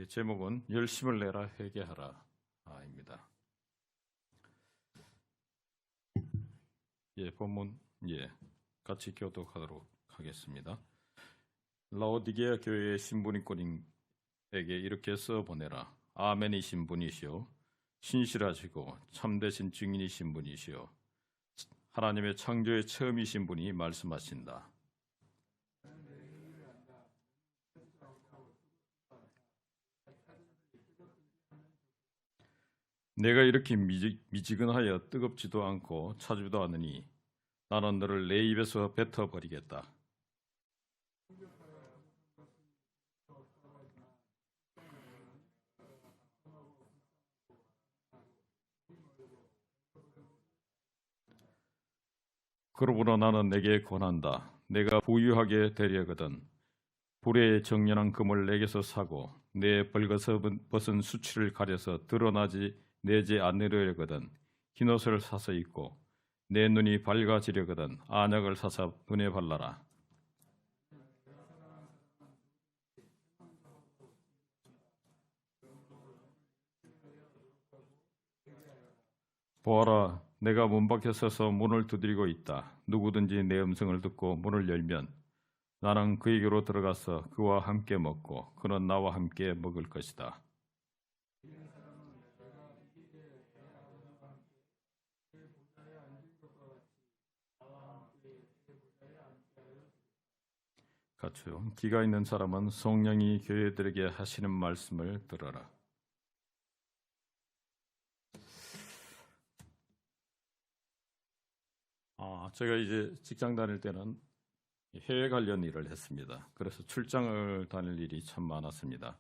제목은 열심을 내라 회개하라입니다. 본문 같이 교독하도록 하겠습니다. 라오디게아 교회의 신분이꾼에게 이렇게 써 보내라. 아멘이신 분이시오, 신실하시고 참되신 증인이신 분이시오, 하나님의 창조의 처음이신 분이 말씀하신다. 내가 이렇게 미지근하여 뜨겁지도 않고 차지도 않으니 나는 너를 내 입에서 뱉어버리겠다. 그러므로 나는 내게 권한다. 내가 부유하게 되려거든 불의 정연한 금을 내게서 사고 내 벌거벗은 수치를 가려서 내지 않으려거든 흰옷을 사서 입고 내 눈이 밝아지려거든 안약을 사서 눈에 발라라. 보아라, 내가 문 밖에 서서 문을 두드리고 있다. 누구든지 내 음성을 듣고 문을 열면 나는 그에게로 들어가서 그와 함께 먹고 그는 나와 함께 먹을 것이다. 같이요. 귀가 있는 사람은 성령이 교회들에게 하시는 말씀을 들어라. 제가 이제 직장 다닐 때는 해외 관련 일을 했습니다. 그래서 출장을 다닐 일이 참 많았습니다.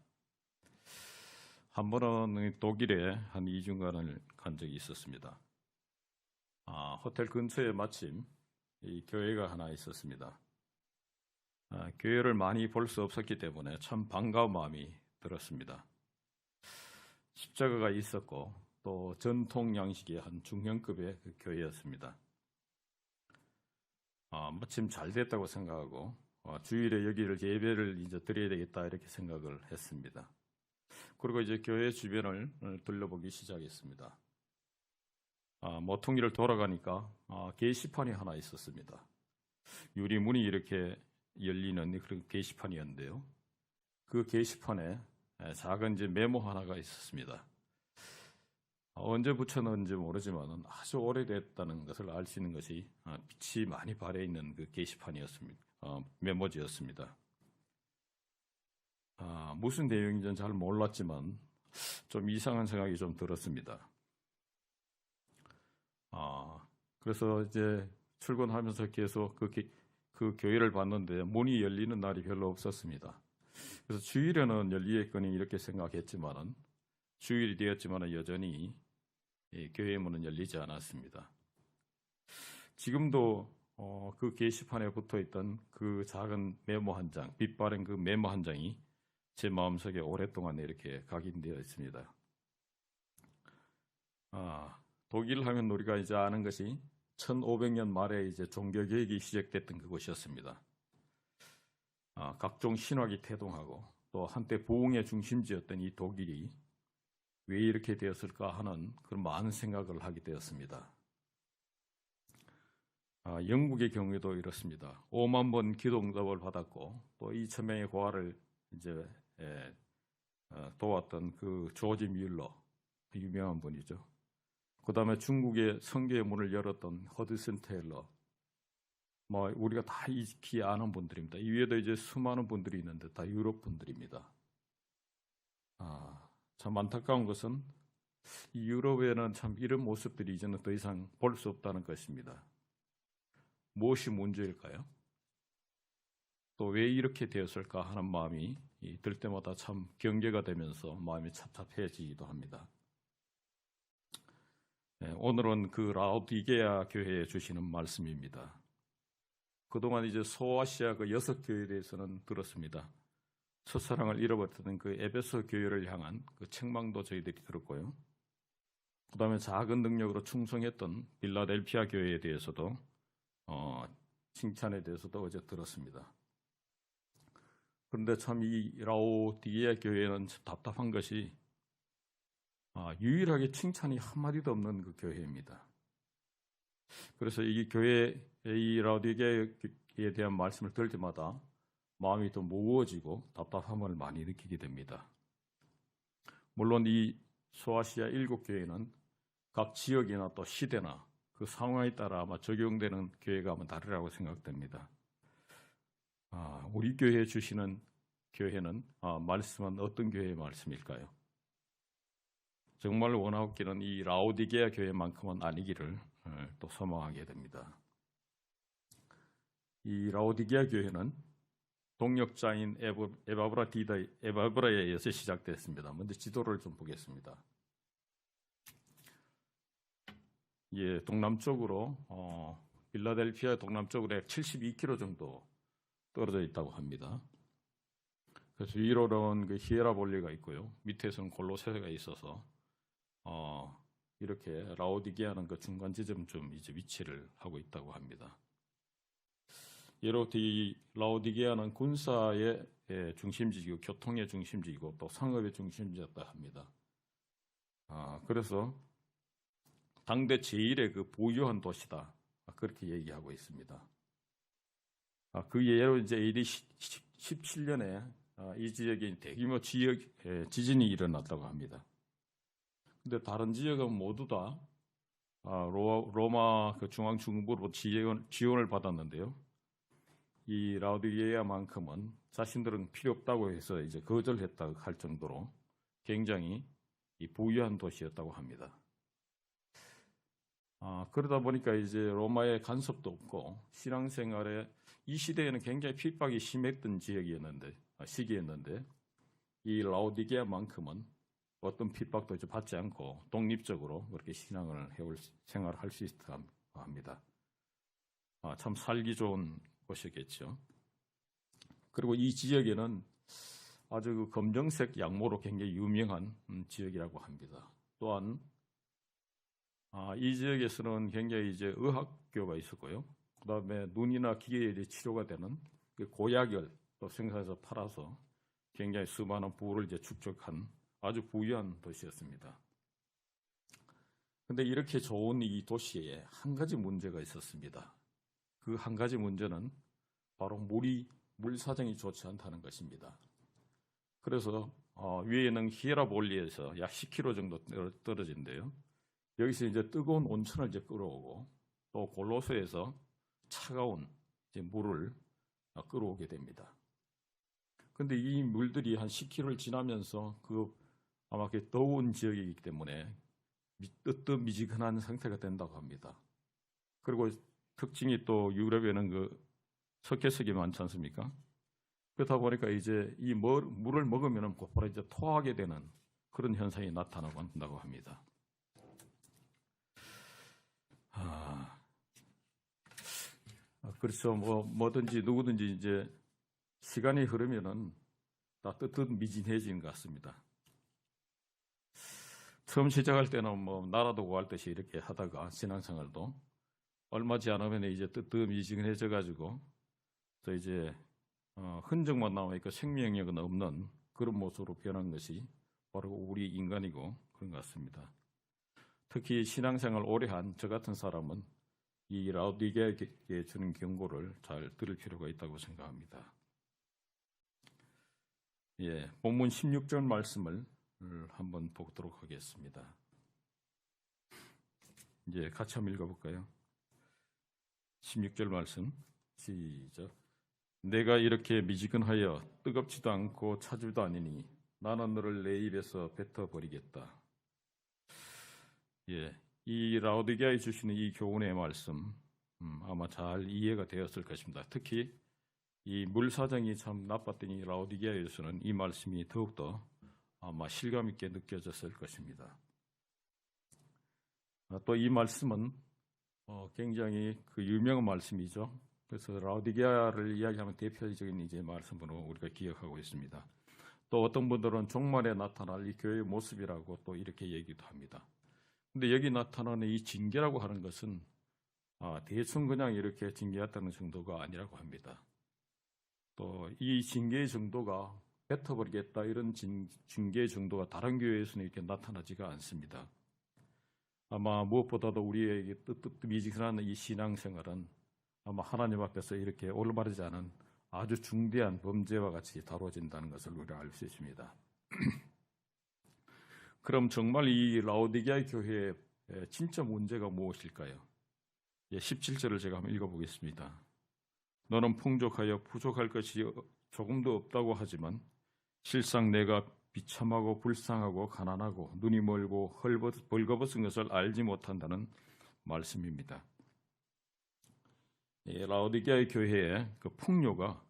한 번은 독일에 한 2주간을 간 적이 있었습니다. 호텔 근처에 마침 이 교회가 하나 있었습니다. 교회를 많이 볼 수 없었기 때문에 참 반가운 마음이 들었습니다. 십자가가 있었고 또 전통 양식의 한 중형급의 그 교회였습니다. 마침 잘 됐다고 생각하고 주일에 여기를 예배를 이제 드려야 되겠다 이렇게 생각을 했습니다. 그리고 이제 교회 주변을 둘러보기 시작했습니다. 모퉁이를 돌아가니까 게시판이 하나 있었습니다. 유리문이 이렇게 열리는 그런 게시판이었는데요. 그 게시판에 작은 이제 메모 하나가 있었습니다. 언제 붙였는지 모르지만 아주 오래됐다는 것을 알 수 있는 것이 빛이 많이 발해 있는 그 게시판이었습니다. 메모지였습니다. 무슨 내용인지는 잘 몰랐지만 좀 이상한 생각이 좀 들었습니다. 그래서 이제 출근하면서 계속 그 교회를 봤는데 문이 열리는 날이 별로 없었습니다. 그래서 주일에는 열리겠거니 이렇게 생각했지만은 주일이 되었지만 여전히 교회 문은 열리지 않았습니다. 지금도 그 게시판에 붙어있던 그 작은 메모 한 장, 빛 바른 그 메모 한 장이 제 마음속에 오랫동안 이렇게 각인되어 있습니다. 독일 하면 우리가 이제 아는 것이 1500년 말에 이제 종교 개혁이 시작됐던 그곳이었습니다. 각종 신학이 태동하고 또 한때 부흥의 중심지였던 이 독일이 왜 이렇게 되었을까 하는 그런 많은 생각을 하게 되었습니다. 영국의 경우에도 이렇습니다. 5만 번 기도응답을 받았고 또 2,000명의 고아를 이제 도왔던 그 조지 뮬러, 유명한 분이죠. 그 다음에 중국의 성교의 문을 열었던 허드슨 테일러, 우리가 다 익히 아는 분들입니다. 이외에도 이제 수많은 분들이 있는데 다 유럽 분들입니다. 참 안타까운 것은 이 유럽에는 참 이런 모습들이 이제는 더 이상 볼 수 없다는 것입니다. 무엇이 문제일까요? 또 왜 이렇게 되었을까 하는 마음이 들 때마다 참 경계가 되면서 마음이 답답해지기도 합니다. 오늘은 그 라오디게아 교회에 주시는 말씀입니다. 그동안 이제 소아시아 그 6교회에 대해서는 들었습니다. 첫사랑을 잃어버렸던 그 에베소 교회를 향한 그 책망도 저희들이 들었고요. 그 다음에 작은 능력으로 충성했던 빌라델피아 교회에 대해서도 칭찬에 대해서도 어제 들었습니다. 그런데 참 이 라오디게아 교회는 참 답답한 것이 유일하게 칭찬이 한마디도 없는 그 교회입니다. 그래서 이 교회, 이 라오디게아에 대한 말씀을 들을 때마다 마음이 또 무거워지고 답답함을 많이 느끼게 됩니다. 물론 이 소아시아 7교회는 각 지역이나 또 시대나 그 상황에 따라 아마 적용되는 교회가 아마 다르라고 생각됩니다. 우리 교회에 주시는 교회는 말씀은 어떤 교회의 말씀일까요? 정말 원하기는 이 라오디게아 교회만큼은 아니기를 또 소망하게 됩니다. 이 라오디게아 교회는 동역자인 에바브라에 의해서 시작됐습니다. 먼저 지도를 좀 보겠습니다. 예, 동남쪽으로 필라델피아 동남쪽으로 약 72km 정도 떨어져 있다고 합니다. 그래서 위로는 그 히에라볼리가 있고요, 밑에서는 골로새가 있어서 이렇게 라오디게아는 그 중간 지점쯤 이제 위치를 하고 있다고 합니다. 이렇게 라오디게아는 군사의 중심지이고 교통의 중심지이고 또 상업의 중심지였다 합니다. 그래서 당대 제1의 그 부유한 도시다, 그렇게 얘기하고 있습니다. 그 예로 이제 AD 17년에 이 지역에 대규모 지진이 일어났다고 합니다. 근데 다른 지역은 모두 다 로마 그 중앙정부로 지원을 받았는데요. 이 라오디게아만큼은 자신들은 필요 없다고 해서 이제 거절했다고 할 정도로 굉장히 부유한 도시였다고 합니다. 그러다 보니까 이제 로마의 간섭도 없고 신앙생활에 이 시대에는 굉장히 핍박이 심했던 시기였는데 이 라오디게아만큼은 어떤 핍박도 받지 않고 독립적으로 그렇게 생활할 수 있다고 합니다. 참 살기 좋은 곳이겠죠. 그리고 이 지역에는 아주 그 검정색 양모로 굉장히 유명한 지역이라고 합니다. 또한 이 지역에서는 굉장히 이제 의학교가 있었고요. 그다음에 눈이나 기계의 치료가 되는 그 고약을 또 생산해서 팔아서 굉장히 수많은 부를 이제 축적한 아주 부유한 도시였습니다. 그런데 이렇게 좋은 이 도시에 한 가지 문제가 있었습니다. 그 한 가지 문제는 바로 물 사정이 좋지 않다는 것입니다. 그래서 위에는 히에라볼리에서 약 10km 정도 떨어진데요. 여기서 이제 뜨거운 온천을 이제 끌어오고 또 골로새에서 차가운 이제 물을 끌어오게 됩니다. 그런데 이 물들이 한 10km를 지나면서 아마 그 더운 지역이기 때문에 뜨뜻미지근한 상태가 된다고 합니다. 그리고 특징이 또 유럽에는 그 석회석이 많지 않습니까? 그렇다 보니까 이제 이 물을 먹으면 곧바로 이제 토하게 되는 그런 현상이 나타나고 합니다. 그렇죠. 뭐든지 누구든지 이제 시간이 흐르면은 다 뜨뜻미진해지는 것 같습니다. 처음 시작할 때는 나라도 구할 듯이 이렇게 하다가 신앙생활도 얼마 지 않으면 이제 뜨뜻미지근해져 가지고 또 이제 흔적만 남아있고 생명력은 없는 그런 모습으로 변한 것이 바로 우리 인간이고 그런 것 같습니다. 특히 신앙생활 오래 한 저 같은 사람은 이 라오디게아에 주는 경고를 잘 들을 필요가 있다고 생각합니다. 예, 본문 16절 말씀을 한번 보도록 하겠습니다. 이제 같이 한번 읽어볼까요? 16절 말씀 시작. 내가 이렇게 미지근하여 뜨겁지도 않고 차지도 아니니 나는 너를 내 입에서 뱉어버리겠다. 예, 이 라오디게아에 주시는 이 교훈의 말씀 아마 잘 이해가 되었을 것입니다. 특히 이 물 사정이 참 나빴던 이 라오디게아에서는 이 말씀이 더욱더 아마 실감 있게 느껴졌을 것입니다. 또 이 말씀은 굉장히 그 유명한 말씀이죠. 그래서 라오디게아를 이야기하면 대표적인 이제 말씀으로 우리가 기억하고 있습니다. 또 어떤 분들은 종말에 나타날 이 교회의 모습이라고 또 이렇게 얘기도 합니다. 근데 여기 나타나는 이 징계라고 하는 것은 대충 그냥 이렇게 징계했다는 정도가 아니라고 합니다. 또 이 징계의 정도가 뱉어버리겠다 이런 징계의 정도가 다른 교회에서는 이렇게 나타나지가 않습니다. 아마 무엇보다도 우리에게 뜨뜻미지근한 이 신앙생활은 아마 하나님 앞에서 이렇게 올바르지 않은 아주 중대한 범죄와 같이 다뤄진다는 것을 우리가 알 수 있습니다. 그럼 정말 이 라오디게아 교회의 진짜 문제가 무엇일까요? 17절을 제가 한번 읽어보겠습니다. 너는 풍족하여 부족할 것이 조금도 없다고 하지만 실상 내가 비참하고 불쌍하고 가난하고 눈이 멀고 벌거벗은 것을 알지 못한다는 말씀입니다. 라오디게아 교회의 그 풍요가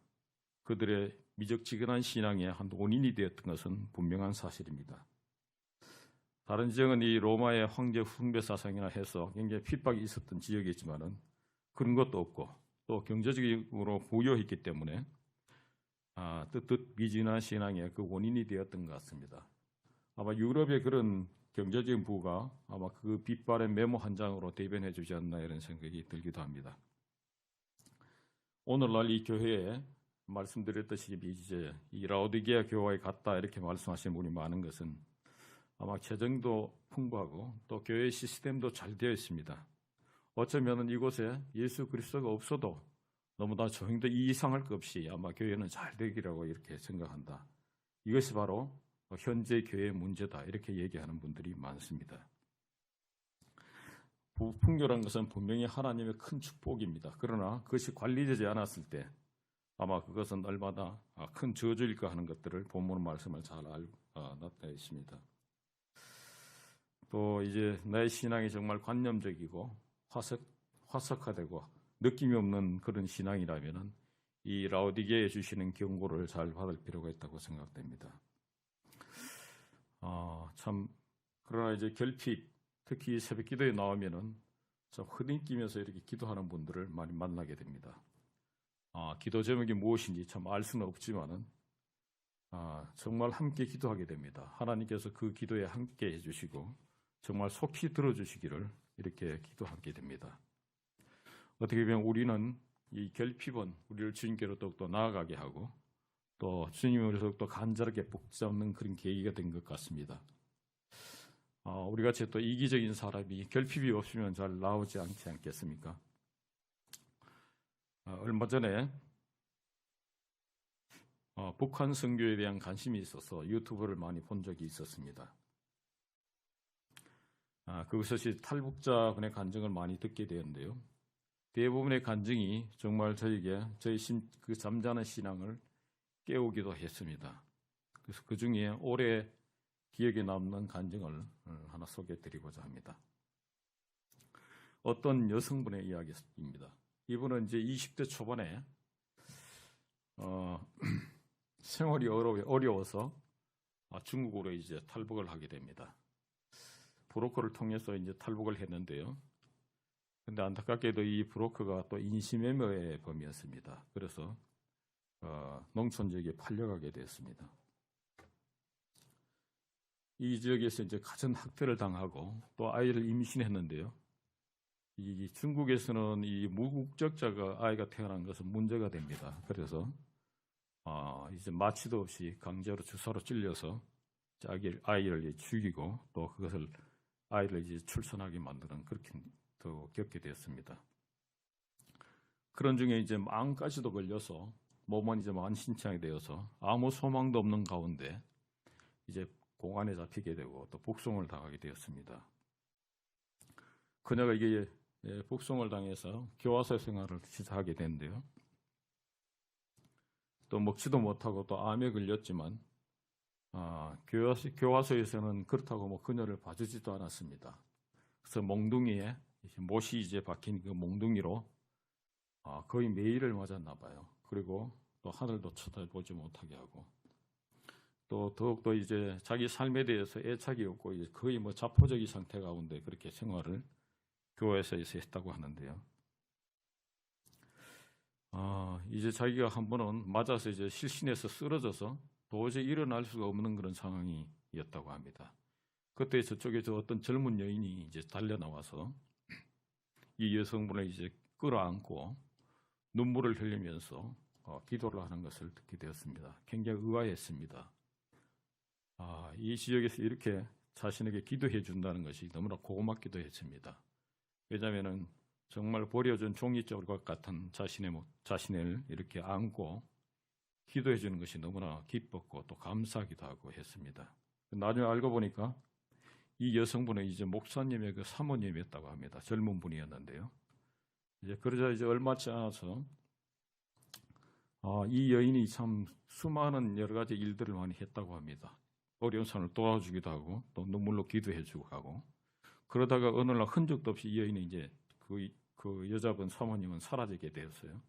그들의 미적지근한 신앙의 한 원인이 되었던 것은 분명한 사실입니다. 다른 지역은 이 로마의 황제 숭배 사상이나 해서 굉장히 핍박이 있었던 지역이지만은 그런 것도 없고 또 경제적으로 부유했기 때문에 뜨뜻미지근한 신앙의 그 원인이 되었던 것 같습니다. 아마 유럽의 그런 경제적인 부가 아마 그 빛발의 메모 한 장으로 대변해 주지 않나 이런 생각이 들기도 합니다. 오늘날 이 교회에 말씀드렸듯이 이제 이 라오디게아 교회에 갔다 이렇게 말씀하시는 분이 많은 것은 아마 재정도 풍부하고 또 교회 시스템도 잘 되어 있습니다. 어쩌면 이곳에 예수 그리스도가 없어도 너무나 저 정도 이상할 것 없이 아마 교회는 잘 되기라고 이렇게 생각한다. 이것이 바로 현재 교회의 문제다 이렇게 얘기하는 분들이 많습니다. 풍요란 것은 분명히 하나님의 큰 축복입니다. 그러나 그것이 관리되지 않았을 때 아마 그것은 얼마나 큰 저주일까 하는 것들을 본문 말씀을 잘 나타내 있습니다. 또 이제 나의 신앙이 정말 관념적이고 화석화되고 느낌이 없는 그런 신앙이라면은 이 라오디게아에 주시는 경고를 잘 받을 필요가 있다고 생각됩니다. 참 그러나 이제 결핍, 특히 새벽 기도에 나오면은 참 흐느끼면서 이렇게 기도하는 분들을 많이 만나게 됩니다. 기도 제목이 무엇인지 참 알 수는 없지만은 정말 함께 기도하게 됩니다. 하나님께서 그 기도에 함께 해주시고 정말 속히 들어주시기를 이렇게 기도하게 됩니다. 어떻게 보면 우리는 이 결핍은 우리를 주님께로 더욱더 나아가게 하고 또 주님을 더욱더 간절하게 붙잡는 그런 계기가 된 것 같습니다. 우리 같이 또 이기적인 사람이 결핍이 없으면 잘 나오지 않지 않겠습니까? 얼마 전에 북한 선교에 대한 관심이 있어서 유튜브를 많이 본 적이 있었습니다. 그것이 탈북자분의 간증을 많이 듣게 되었는데요. 대부분의 간증이 정말 저에게 그 잠자는 신앙을 깨우기도 했습니다. 그래서 그 중에 오래 기억에 남는 간증을 하나 소개해드리고자 합니다. 어떤 여성분의 이야기입니다. 이분은 이제 20대 초반에 생활이 어려워서 중국으로 이제 탈북을 하게 됩니다. 브로커를 통해서 이제 탈북을 했는데요. 근데 안타깝게도 이 브로커가 또 인신매매의 범이었습니다. 그래서 농촌 지역에 팔려가게 됐습니다. 이 지역에서 이제 가전 학대를 당하고 또 아이를 임신했는데요. 이 중국에서는 이 무국적자가 아이가 태어난 것은 문제가 됩니다. 그래서 이제 마취도 없이 강제로 주사로 찔려서 아이를 죽이고 또 그것을 아이를 이제 출산하게 만드는 그렇게 또 겪게 되었습니다. 그런 중에 이제 암까지도 걸려서 몸은 이제 만신창이 되어서 아무 소망도 없는 가운데 이제 공안에 잡히게 되고 또 북송을 당하게 되었습니다. 그녀가 이게 북송을 당해서 교화소 생활을 시작하게 됐는데요. 또 먹지도 못하고 또 암에 걸렸지만 교화소에서는 그렇다고 뭐 그녀를 봐주지도 않았습니다. 그래서 몽둥이에 못이 이제 박힌 그 몽둥이로 거의 매일을 맞았나 봐요. 그리고 또 하늘도 쳐다보지 못하게 하고 또 더욱더 이제 자기 삶에 대해서 애착이 없고 이제 거의 뭐 자포자기 상태 가운데 그렇게 생활을 교회에서 했다고 하는데요. 이제 자기가 한 번은 맞아서 이제 실신해서 쓰러져서 도저히 일어날 수가 없는 그런 상황이었다고 합니다. 그때 저쪽에서 어떤 젊은 여인이 이제 달려 나와서 이 여성분을 이제 끌어안고 눈물을 흘리면서 기도를 하는 것을 듣게 되었습니다. 굉장히 의아했습니다. 이 지역에서 이렇게 자신에게 기도해 준다는 것이 너무나 고맙기도 했습니다. 왜냐하면 정말 버려진 종이조각 같은 자신을 이렇게 안고 기도해 주는 것이 너무나 기뻤고 또 감사하기도 하고 했습니다. 나중에 알고 보니까 이 여성분은 이제 목사님의 그 사모님이었다고 합니다. 젊은 분이었는데요. 이제 그러자 이제 얼마 지 않아서 이 여인이 참 수많은 여러 가지 일들을 많이 했다고 합니다. 어려운 사람을 도와주기도 하고 또 눈물로 기도해주고 하고, 그러다가 어느 날 흔적도 없이 이 여인이 이제 그 여자분 사모님은 사라지게 되었어요.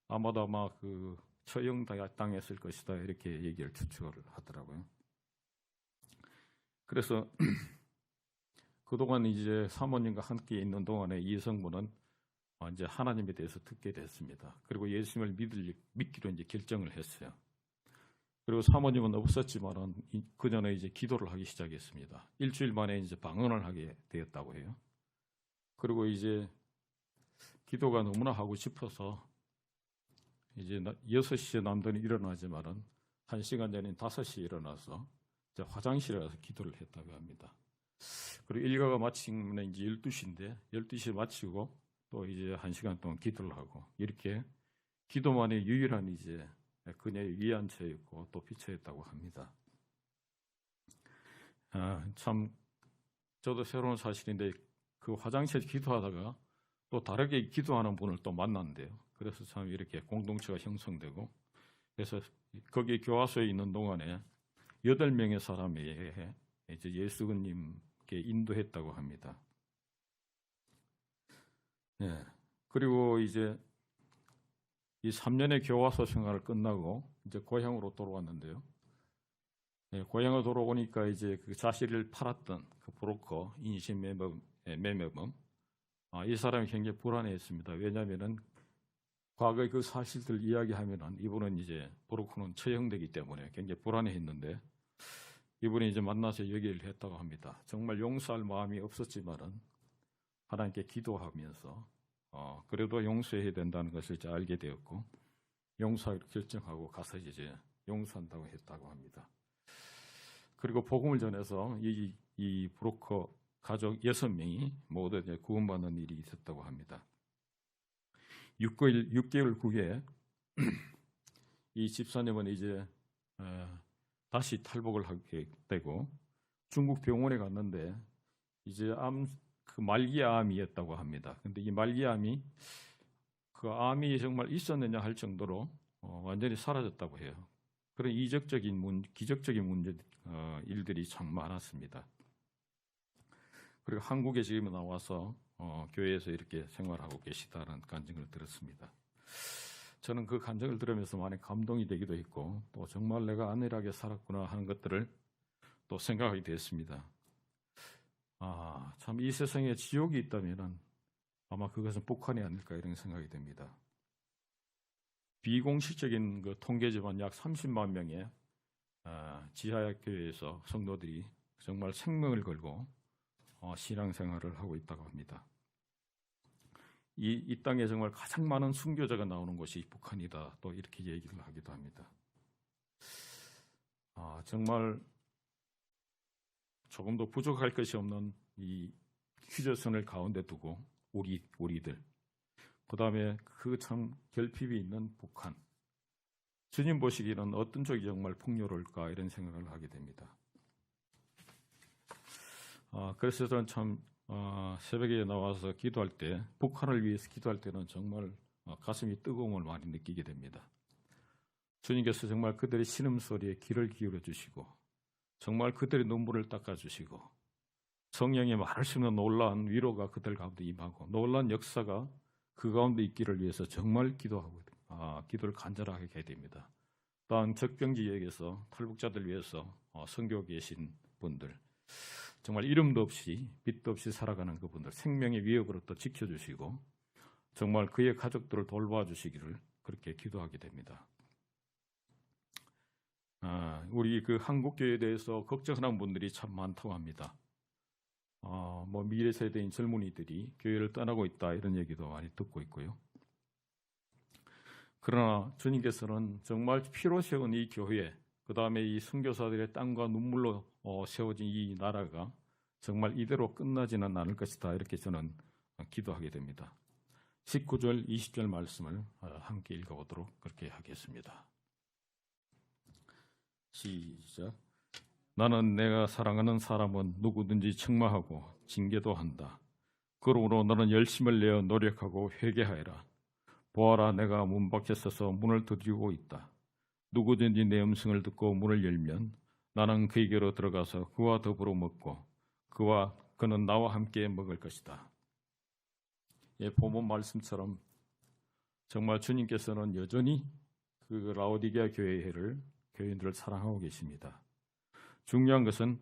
아마도 그 처형당했을 것이다 이렇게 얘기를 추측을 하더라고요. 그래서 그동안 이제 사모님과 함께 있는 동안에 이 여성분은 이제 하나님에 대해서 듣게 됐습니다. 그리고 예수님을 믿기로 이제 결정을 했어요. 그리고 사모님은 없었지만은 그 전에 이제 기도를 하기 시작했습니다. 일주일 만에 이제 방언을 하게 되었다고 해요. 그리고 이제 기도가 너무나 하고 싶어서 이제 6시에 남들이 일어나지만은 1시간 전인 5시에 일어나서 이제 화장실에 가서 기도를 했다고 합니다. 그리고 일과가 마치면 이제 12시인데 12시에 마치고 또 이제 1시간 동안 기도를 하고, 이렇게 기도만의 유일한 이제 그녀의 위안처였고 또 피처였다고 합니다. 참 저도 새로운 사실인데 그 화장실에서 기도하다가 또 다르게 기도하는 분을 또 만났는데요. 그래서 참 이렇게 공동체가 형성되고, 그래서 거기 교화소에 있는 동안에 8명의 사람이 이제 예수님께 인도했다고 합니다. 네. 그리고 이제 이 3년의 교화소 생활을 끝나고 이제 고향으로 돌아왔는데요. 네, 고향으로 돌아오니까 이제 그 자신을 팔았던 그 브로커 인신 매매범, 이 사람이 굉장히 불안해했습니다. 왜냐하면은 과거의 그 사실들 이야기하면은 이분은 이제 브로커는 처형되기 때문에 굉장히 불안해했는데, 이분이 이제 만나서 얘기를 했다고 합니다. 정말 용서할 마음이 없었지만은 하나님께 기도하면서 그래도 용서해야 된다는 것을 이제 알게 되었고, 용서하기로 결정하고 가서 이제 용서한다고 했다고 합니다. 그리고 복음을 전해서 이 브로커 가족 6명이 모두 이제 구원받는 일이 있었다고 합니다. 6개월 후에 이 집사님은 이제 다시 탈북을 하게 되고 중국 병원에 갔는데 이제 그 말기암이었다고 합니다. 근데 이 말기암이 그 암이 정말 있었느냐 할 정도로 완전히 사라졌다고 해요. 그런 기적적인 일들이 참 많았습니다. 그리고 한국에 지금 나와서 교회에서 이렇게 생활하고 계시다는 간증을 들었습니다. 저는 그 간증을 들으면서 많이 감동이 되기도 했고, 또 정말 내가 안일하게 살았구나 하는 것들을 또 생각하게 됐습니다. 참 이 세상에 지옥이 있다면 아마 그것은 북한이 아닐까 이런 생각이 듭니다. 비공식적인 그 통계지만 약 30만 명의 지하교회에서 성도들이 정말 생명을 걸고 신앙생활을 하고 있다고 합니다. 이 땅에 정말 가장 많은 순교자가 나오는 곳이 북한이다, 또 이렇게 얘기를 하기도 합니다. 정말 조금도 부족할 것이 없는 이 휴전선을 가운데 두고 우리들, 그 다음에 그 참 결핍이 있는 북한, 주님 보시기에는 어떤 쪽이 정말 풍요로울까 이런 생각을 하게 됩니다. 그래서 저는 참 새벽에 나와서 기도할 때, 북한을 위해서 기도할 때는 정말 가슴이 뜨거움을 많이 느끼게 됩니다. 주님께서 정말 그들의 신음소리에 귀를 기울여 주시고, 정말 그들의 눈물을 닦아주시고, 성령의 말할 수 없는 놀라운 위로가 그들 가운데 임하고, 놀라운 역사가 그 가운데 있기를 위해서 정말 기도를 간절하게 해야 됩니다. 또한 적병지역에서 탈북자들 위해서 선교 계신 분들, 정말 이름도 없이 빛도 없이 살아가는 그분들 생명의 위협으로부터 지켜주시고 정말 그의 가족들을 돌봐주시기를 그렇게 기도하게 됩니다. 우리 그 한국교회에 대해서 걱정하는 분들이 참 많다고 합니다. 미래 세대인 젊은이들이 교회를 떠나고 있다 이런 얘기도 많이 듣고 있고요. 그러나 주님께서는 정말 피로 세운 이 교회, 그 다음에 이 선교사들의 땀과 눈물로 세워진 이 나라가 정말 이대로 끝나지는 않을 것이다. 이렇게 저는 기도하게 됩니다. 19절, 20절 말씀을 함께 읽어보도록 그렇게 하겠습니다. 시작. 나는 내가 사랑하는 사람은 누구든지 책망하고 징계도 한다. 그러므로 너는 열심을 내어 노력하고 회개하여라. 보아라, 내가 문 밖에 서서 문을 두드리고 있다. 누구든지 내 음성을 듣고 문을 열면 나는 그에게로 들어가서 그와 더불어 먹고 그는 나와 함께 먹을 것이다. 예, 본문 말씀처럼 정말 주님께서는 여전히 그 라오디게아 교회인들을 사랑하고 계십니다. 중요한 것은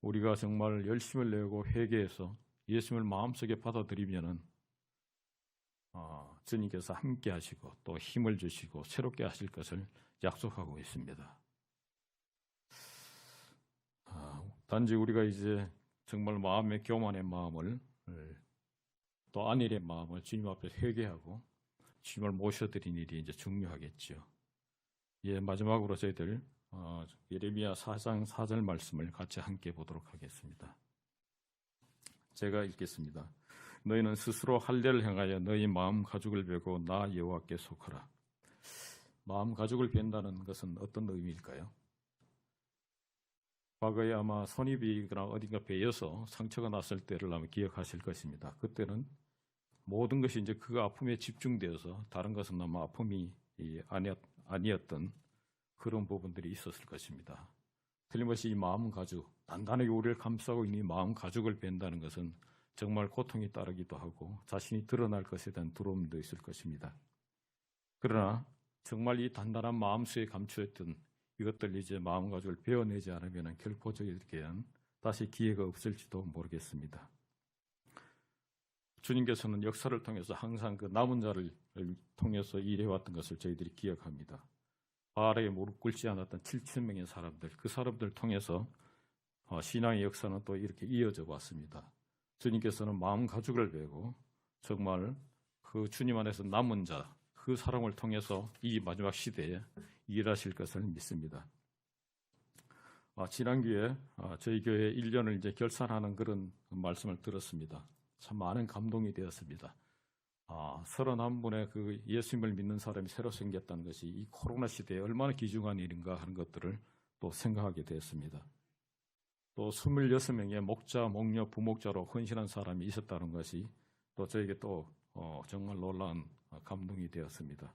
우리가 정말 열심을 내고 회개해서 예수님을 마음속에 받아들이면은 주님께서 함께 하시고 또 힘을 주시고 새롭게 하실 것을 약속하고 있습니다. 단지 우리가 이제 정말 마음의 교만의 마음을 또 안일의 마음을 주님 앞에 회개하고 주님을 모셔드린 일이 이제 중요하겠죠. 예, 마지막으로 저희들 예레미야 4장 4절 말씀을 같이 함께 보도록 하겠습니다. 제가 읽겠습니다. 너희는 스스로 할례를 행하여 너희 마음 가죽을 베고 나 여호와께 속하라. 마음 가죽을 벤다는 것은 어떤 의미일까요? 과거에 아마 손입이거나 어딘가 베어서 상처가 났을 때를 아마 기억하실 것입니다. 그때는 모든 것이 이제 그 아픔에 집중되어서 다른 것은 아마 아픔이 아니었던 그런 부분들이 있었을 것입니다. 틀림없이 이 마음 가죽, 단단하게 우리를 감싸고 있는 이 마음 가죽을 벤다는 것은 정말 고통이 따르기도 하고 자신이 드러날 것에 대한 두려움도 있을 것입니다. 그러나 정말 이 단단한 마음속에 감추었던 이것들 이제 마음 가죽을 베어내지 않으면 결코 저에게 다시 기회가 없을지도 모르겠습니다. 주님께서는 역사를 통해서 항상 그 남은 자를 통해서 일해왔던 것을 저희들이 기억합니다. 바알에게 무릎 꿇지 않았던 7,000명의 사람들, 그 사람들을 통해서 신앙의 역사는 또 이렇게 이어져 왔습니다. 주님께서는 마음 가죽을 베고 정말 그 주님 안에서 남은 자, 그 사람을 통해서 이 마지막 시대에 일하실 것을 믿습니다. 지난 기회에 저희 교회 1년을 이제 결산하는 그런 말씀을 들었습니다. 참 많은 감동이 되었습니다. 31분의 그 예수님을 믿는 사람이 새로 생겼다는 것이 이 코로나 시대에 얼마나 귀중한 일인가 하는 것들을 또 생각하게 되었습니다. 또 26명의 목자, 목녀, 부목자로 헌신한 사람이 있었다는 것이 또 저에게 또 정말 놀라운 감동이 되었습니다.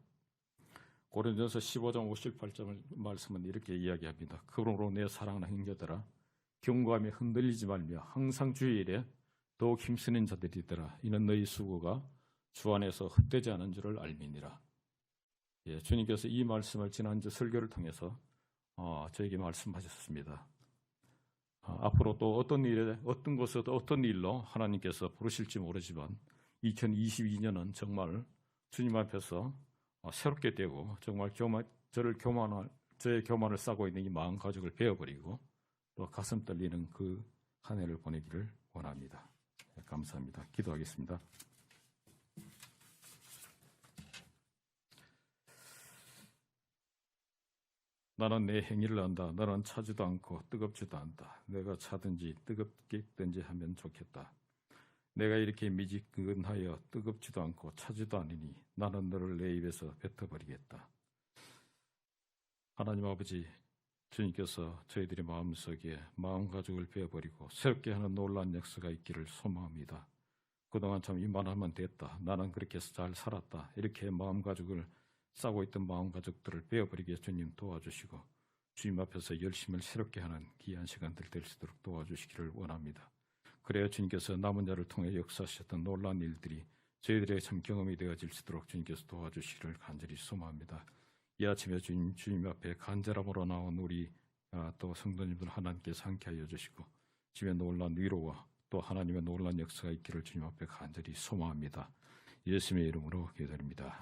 고린도전서 15장 58절 말씀은 이렇게 이야기합니다. 그러므로 내 사랑하는 형제들아 경고하며 흔들리지 말며 항상 주의 일에 더욱 힘쓰는 자들이더라. 이는 너희 수고가 주 안에서 헛되지 않은 줄을 알미니라. 예, 주님께서 이 말씀을 지난주 설교를 통해서 저에게 말씀하셨습니다. 앞으로 또 어떤 일에 어떤 곳에도 어떤 일로 하나님께서 부르실지 모르지만 2022년은 정말 주님 앞에서 새롭게 되고 정말 저의 교만을 싸고 있는 이 마음 가죽을 베어버리고 또 가슴 떨리는 그 한 해를 보내기를 원합니다. 감사합니다. 기도하겠습니다. 나는 내 행위를 안다. 너는 차지도 않고 뜨겁지도 않다. 내가 차든지 뜨겁게 든지 하면 좋겠다. 내가 이렇게 미지근하여 뜨겁지도 않고 차지도 않으니 나는 너를 내 입에서 뱉어버리겠다. 하나님 아버지, 주님께서 저희들의 마음속에 마음 가죽을 베어버리고 새롭게 하는 놀라운 역사가 있기를 소망합니다. 그동안 참 이만하면 됐다. 나는 그렇게 해서 잘 살았다. 이렇게 마음 가죽을 싸고 있던 마음 가죽들을 베어버리게 주님 도와주시고 주님 앞에서 열심을 새롭게 하는 귀한 시간들 될 수 있도록 도와주시기를 원합니다. 그래야 주님께서 남은 자를 통해 역사하셨던 놀라운 일들이 저희들의 참 경험이 되어질 수 있도록 주님께서 도와주시기를 간절히 소망합니다. 이 아침에 주님 앞에 간절함으로 나온 우리 또 성도님들 하나님께서 함께하여 주시고 주님의 놀라운 위로와 또 하나님의 놀라운 역사가 있기를 주님 앞에 간절히 소망합니다. 예수님의 이름으로 기도드립니다.